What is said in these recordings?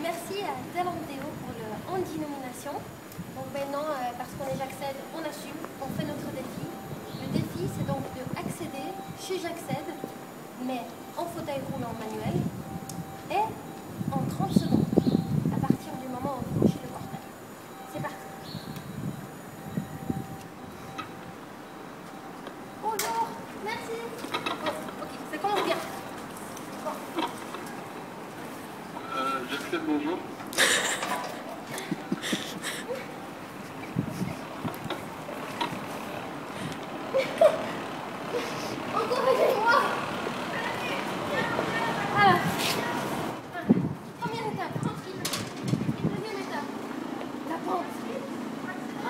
merci à Talentéo pour le handi nomination. Donc maintenant, parce qu'on est J'accède, on assume, on fait notre défi. Le défi, c'est donc d'accéder chez J'accède, mais en fauteuil roulant manuel et en 30 secondes, à partir du moment où on franchit le portail. C'est parti. Bonjour, merci. Bon, ok, ça commence bien. Bon. J'accède, bonjour. Encouragez-moi. Voilà. Première étape, tranquille. Deuxième étape, la pente.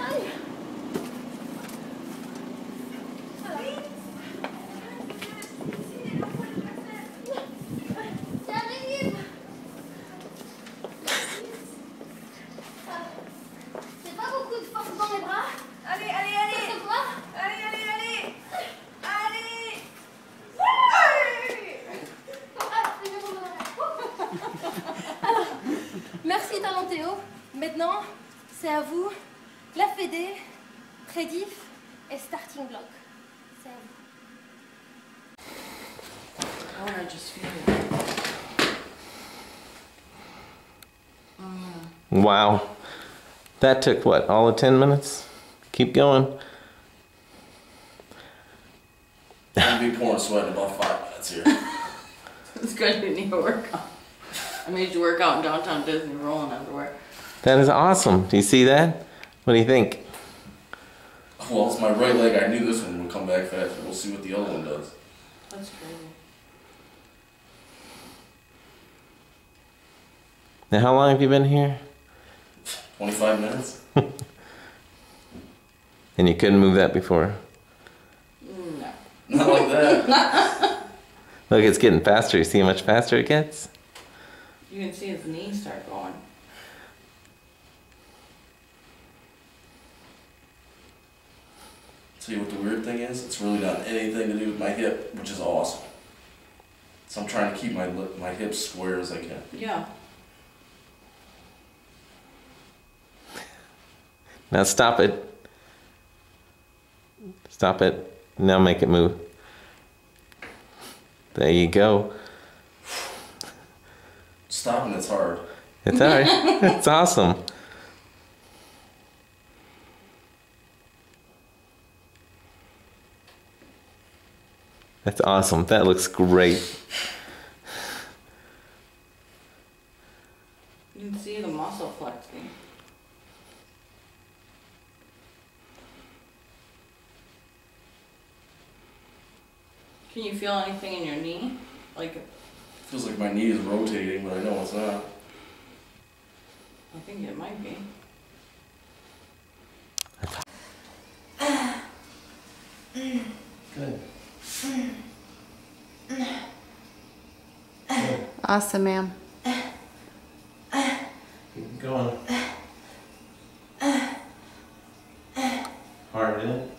Aïe. Voilà. J'arrive. J'ai pas beaucoup de force dans les bras. Allez, allez, allez. Ça se voit. Allez, allez, allez. Allez. Ah, c'est bien bon. Alors, merci Talentéo. Maintenant, c'est à vous. La Fédé, Prédif et Starting Block. C'est à vous. I want to just feel it. Wow. That took what, all of 10 minutes? Keep going. I'll be pouring sweat in about 5 minutes here. It's good you need to work out. I made you work out in downtown Disney rolling underwear. That is awesome. Do you see that? What do you think? Well, it's my right leg. I knew this one would come back faster. We'll see what the other one does. That's crazy. Now, how long have you been here? 25 minutes? And you couldn't move that before? No. Not like that. Look, it's getting faster. You see how much faster it gets? You can see his knees start going. See what the weird thing is? It's really not anything to do with my hip, which is awesome. So I'm trying to keep my hips square as I can. Yeah. Now stop it. Stop it. Now make it move. There you go. Stopping it's hard. It's all right. It's awesome. That's awesome. That looks great. You can see the muscle flexing. Can you feel anything in your knee? Like, Feels like my knee is rotating, but I know it's not. I think it might be. Good. Awesome, ma'am. Keep going. Hard in.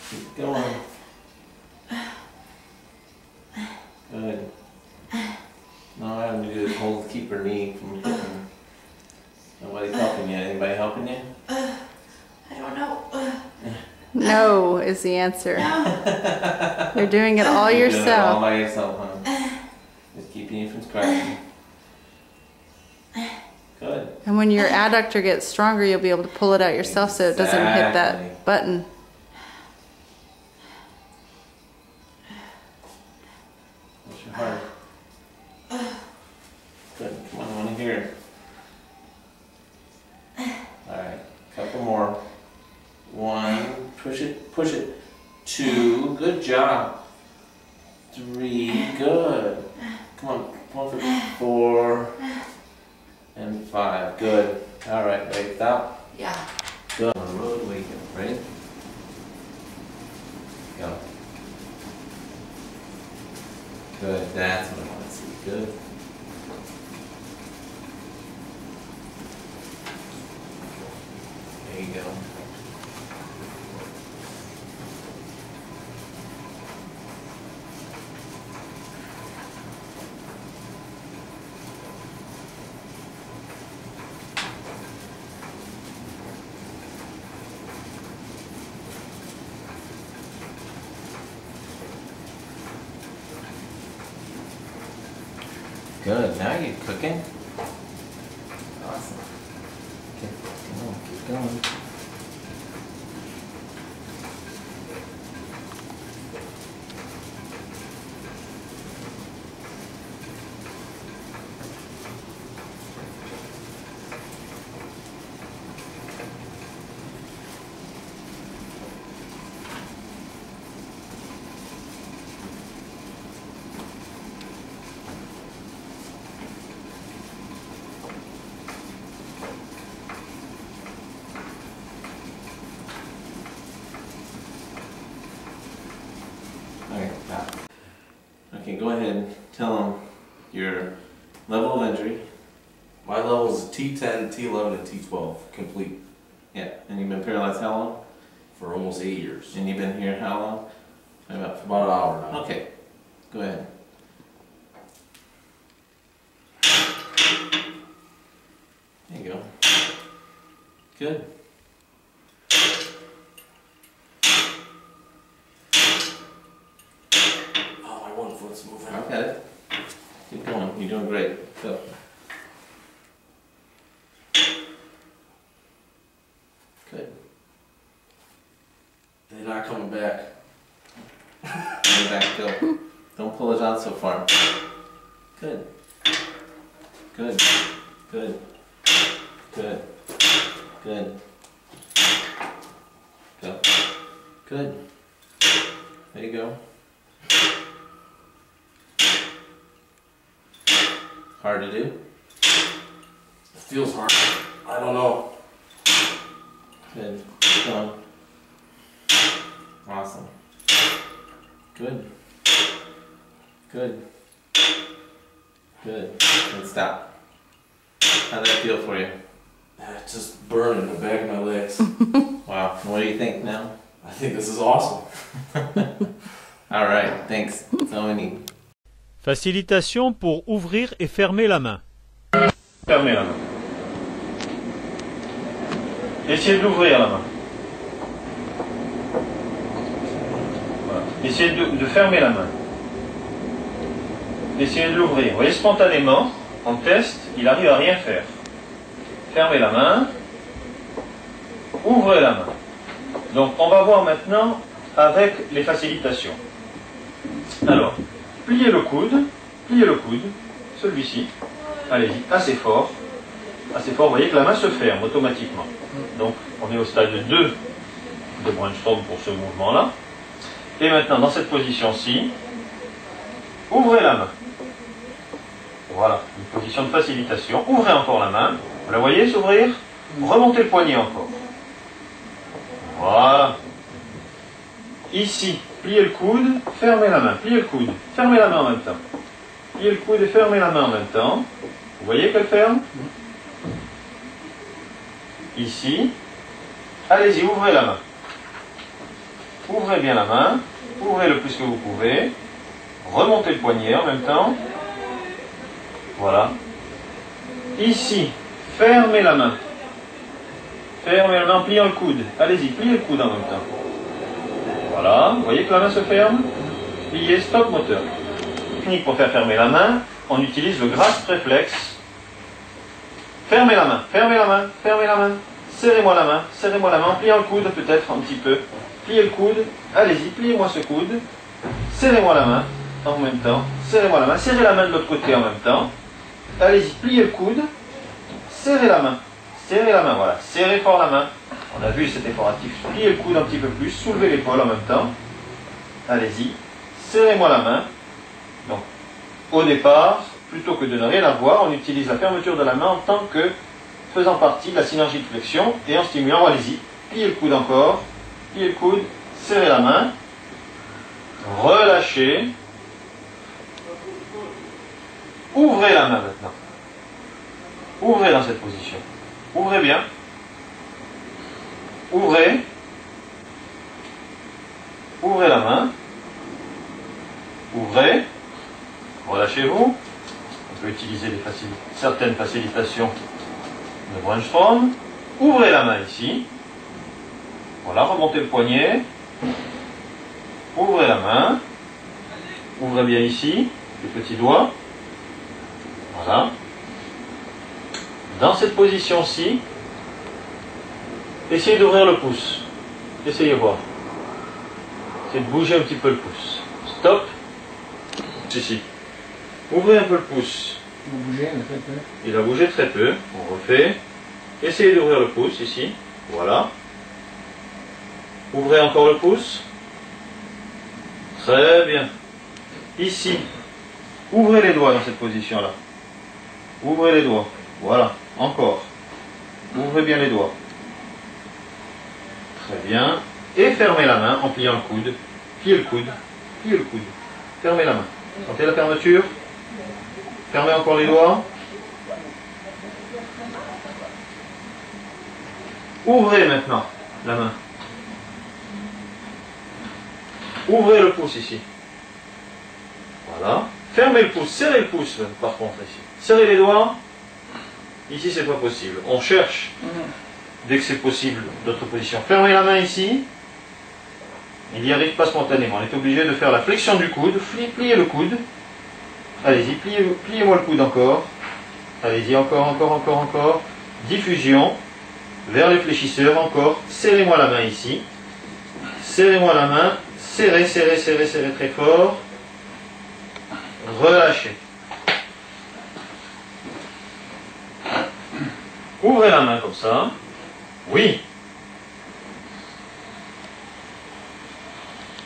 Keep going. Good. No, I have to do is hold, keep her knee from hitting. Nobody's helping you. Anybody helping you? I don't know. No is the answer. You're doing it all You're doing it all yourself. by yourself, huh? Just keeping you from scratching. Good. And when your adductor gets stronger, you'll be able to pull it out yourself so it doesn't hit Exactly. that button. Push your heart. Good. Come on, I want to hear it. Alright, couple more. 1, push it, push it. 2, good job. 3, good. Come on for 4 and 5, good. Alright, ready, stop. Yeah. Good. On the road, wake up, ready? Go. Good, that's what I want to see, good. There you go. Good. Now you're cooking. Awesome. Okay, come on, keep going. Okay, stop. Okay, go ahead and tell them your level of injury. My level is T10, T11, and T12, complete, Yeah, and you've been paralyzed how long? for almost 8 years. And you've been here how long? About About an hour now. Okay, go ahead. There you go. Good. Oh, my one foot's moving. I've got it. Keep going. You're doing great. Go. Good. They're not coming back. Go back. Go. Don't pull it out so far. Good. Good. Good. Good. Good. Go. Good. There you go. Hard to do? It feels hard. I don't know. Good. Keep going. Awesome. Good. Good. Good. And stop. How'd that feel for you? It's just burning the back of my legs. Wow. What do you think now? I think this is awesome. All right. Thanks. That's all we need. Facilitation pour ouvrir et fermer la main. Fermez la main. Essayez de l'ouvrir la main. Voilà. Essayez de fermer la main. Essayez de l'ouvrir. Vous voyez, spontanément, en test, il arrive à rien faire. Fermez la main. Ouvrez la main. Donc, on va voir maintenant avec les facilitations. Alors, pliez le coude, celui-ci. Allez-y, assez fort. Assez fort, vous voyez que la main se ferme automatiquement. Donc, on est au stade 2 de Brainstorm pour ce mouvement-là. Et maintenant, dans cette position-ci, ouvrez la main. Voilà, une position de facilitation. Ouvrez encore la main. Vous la voyez s'ouvrir? Remontez le poignet encore. Voilà. Ici, pliez le coude, fermez la main. Pliez le coude, fermez la main en même temps. Pliez le coude et fermez la main en même temps. Vous voyez qu'elle ferme? Ici. Allez-y, ouvrez la main. Ouvrez bien la main. Ouvrez le plus que vous pouvez. Remontez le poignet en même temps. Voilà. Ici, fermez la main. Fermez la main en pliant le coude. Allez-y, pliez le coude en même temps. Voilà. Vous voyez que la main se ferme? Pliez, stop moteur. Technique pour faire fermer la main, on utilise le grasp réflexe. Fermez la main, fermez la main, fermez la main. Serrez-moi la main, en pliant le coude peut-être un petit peu. Pliez le coude, allez-y, pliez-moi ce coude. Serrez-moi la main en même temps. Serrez-moi la main, serrez la main de l'autre côté en même temps. Allez-y, pliez le coude. Serrez la main, voilà. Serrez fort la main. On a vu cet effort actif. Pliez le coude un petit peu plus, soulevez l'épaule en même temps. Allez-y, serrez-moi la main. Donc, au départ, plutôt que de ne rien avoir, on utilise la fermeture de la main en tant que faisant partie de la synergie de flexion et en stimulant, allez-y, pliez le coude encore, pliez le coude, serrez la main, relâchez, ouvrez la main maintenant. Ouvrez dans cette position. Ouvrez bien. Ouvrez. Ouvrez la main. Ouvrez. Relâchez-vous. On peut utiliser certaines facilitations de Brainstorm. Ouvrez la main ici. Voilà, remontez le poignet. Ouvrez la main. Ouvrez bien ici, les petits doigts. Voilà. Dans cette position-ci, essayez d'ouvrir le pouce. Essayez voir. Essayez de bouger un petit peu le pouce. Stop. Ici. Ouvrez un peu le pouce. Vous bougez un peu. Il a bougé très peu. On refait. Essayez d'ouvrir le pouce ici. Voilà. Ouvrez encore le pouce. Très bien. Ici. Ouvrez les doigts dans cette position-là. Ouvrez les doigts. Voilà. Encore. Ouvrez bien les doigts. Très bien. Et fermez la main en pliant le coude. Pliez le coude. Pliez le coude. Fermez la main. Sentez la fermeture. Fermez encore les doigts. Ouvrez maintenant la main. Ouvrez le pouce ici. Voilà. Fermez le pouce. Serrez le pouce par contre ici. Serrez les doigts. Ici c'est pas possible. On cherche dès que c'est possible d'autres positions. Fermez la main ici. Il n'y arrive pas spontanément. On est obligé de faire la flexion du coude. Pliez le coude. Allez-y, pliez-moi le coude encore. Allez-y, encore. Diffusion. Vers les fléchisseurs, encore. Serrez-moi la main ici. Serrez-moi la main. Serrez très fort. Relâchez. Ouvrez la main comme ça. Oui.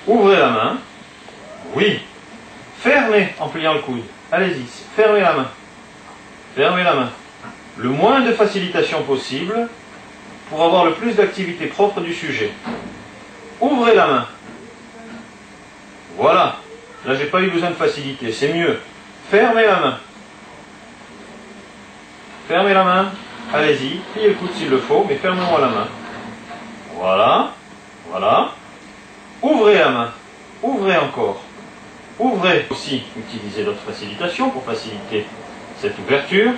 Ouvrez la main. Oui. Fermez en pliant le coude. Allez-y, fermez la main. Fermez la main. Le moins de facilitation possible pour avoir le plus d'activité propre du sujet. Ouvrez la main. Voilà. Là, j'ai pas eu besoin de facilité. C'est mieux. Fermez la main. Fermez la main. Allez-y. Pliez le coude s'il le faut, mais fermez-moi la main. Voilà. Voilà. Ouvrez la main. Ouvrez encore. Ouvrez aussi. Utilisez d'autres facilitations pour faciliter cette ouverture.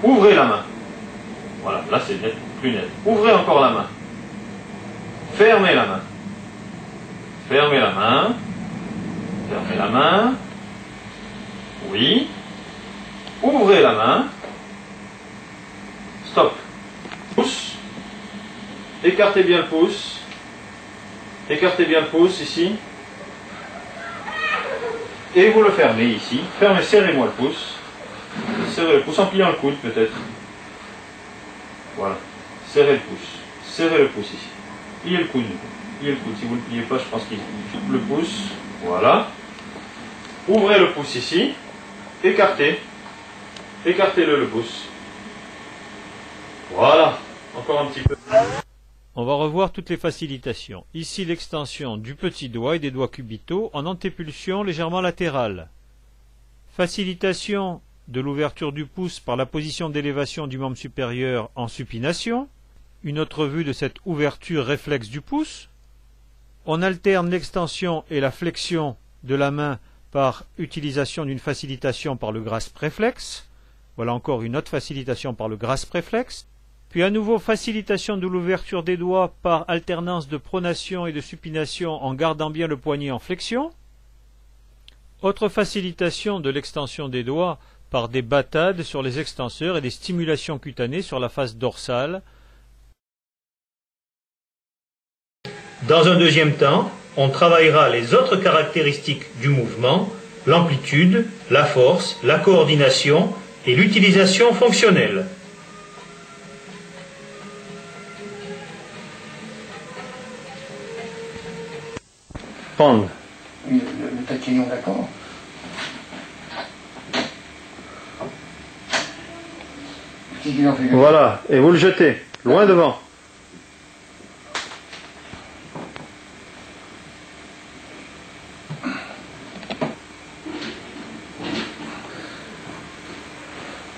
Ouvrez la main. Voilà, là c'est net, plus net. Ouvrez encore la main. Fermez la main. Fermez la main. Fermez la main. Oui. Ouvrez la main. Stop. Pouce. Écartez bien le pouce. Écartez bien le pouce ici. Et vous le fermez ici. Fermez, serrez-moi le pouce. Serrez le pouce en pliant le coude peut-être. Voilà. Serrez le pouce. Serrez le pouce ici. Pliez le coude. Pliez le coude. Si vous ne le pliez pas, je pense qu'il coupe le pouce. Voilà. Ouvrez le pouce ici. Écartez. Écartez-le le pouce. Voilà. Encore un petit peu. On va revoir toutes les facilitations. Ici l'extension du petit doigt et des doigts cubitaux en antépulsion légèrement latérale. Facilitation de l'ouverture du pouce par la position d'élévation du membre supérieur en supination. Une autre vue de cette ouverture réflexe du pouce. On alterne l'extension et la flexion de la main par utilisation d'une facilitation par le grasp réflexe. Voilà encore une autre facilitation par le grasp réflexe. Puis à nouveau facilitation de l'ouverture des doigts par alternance de pronation et de supination en gardant bien le poignet en flexion. Autre facilitation de l'extension des doigts par des battades sur les extenseurs et des stimulations cutanées sur la face dorsale. Dans un deuxième temps, on travaillera les autres caractéristiques du mouvement, l'amplitude, la force, la coordination et l'utilisation fonctionnelle. Pendre. Oui, le tatillon, d'accord. Voilà, et vous le jetez, loin devant.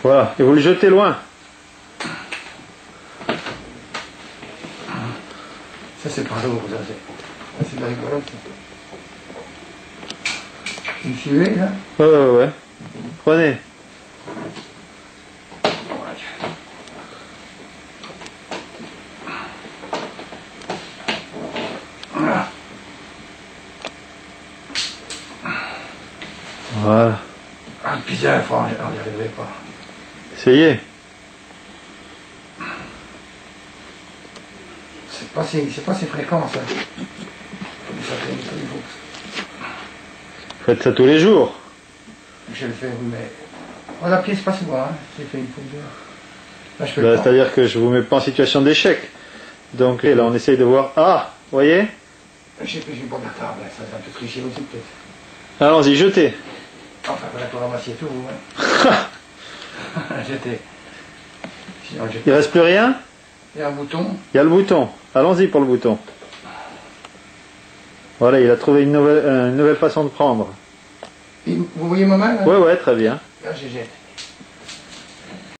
Voilà, et vous le jetez loin. Ça c'est pas lourd, ça c'est de rigolo ça. Vous me suivez là? Ouais. Prenez. Plusieurs fois, on n'y arriverait pas. Essayez. C'est pas si fréquent, ça. Mais ça fait une fois. Faites ça tous les jours. Je le fais, oui, mais... Oh, la pied, c'est pas souvent, hein. J'ai fait une fois ou deux. Là, je fais le temps. C'est-à-dire que je vous mets pas en situation d'échec. Donc là, on essaye de voir. Ah, vous voyez? Je sais plus, j'ai pas de table, ça va un peu tricher aussi, peut-être. Allons-y, jetez. Enfin, il faut ramasser tout, hein. Jetez. Sinon, Il reste plus rien? Il y a un bouton. Il y a le bouton. Allons-y pour le bouton. Voilà, il a trouvé une nouvelle façon de prendre. Vous voyez ma main, là? Ouais, très bien. Là, je jette.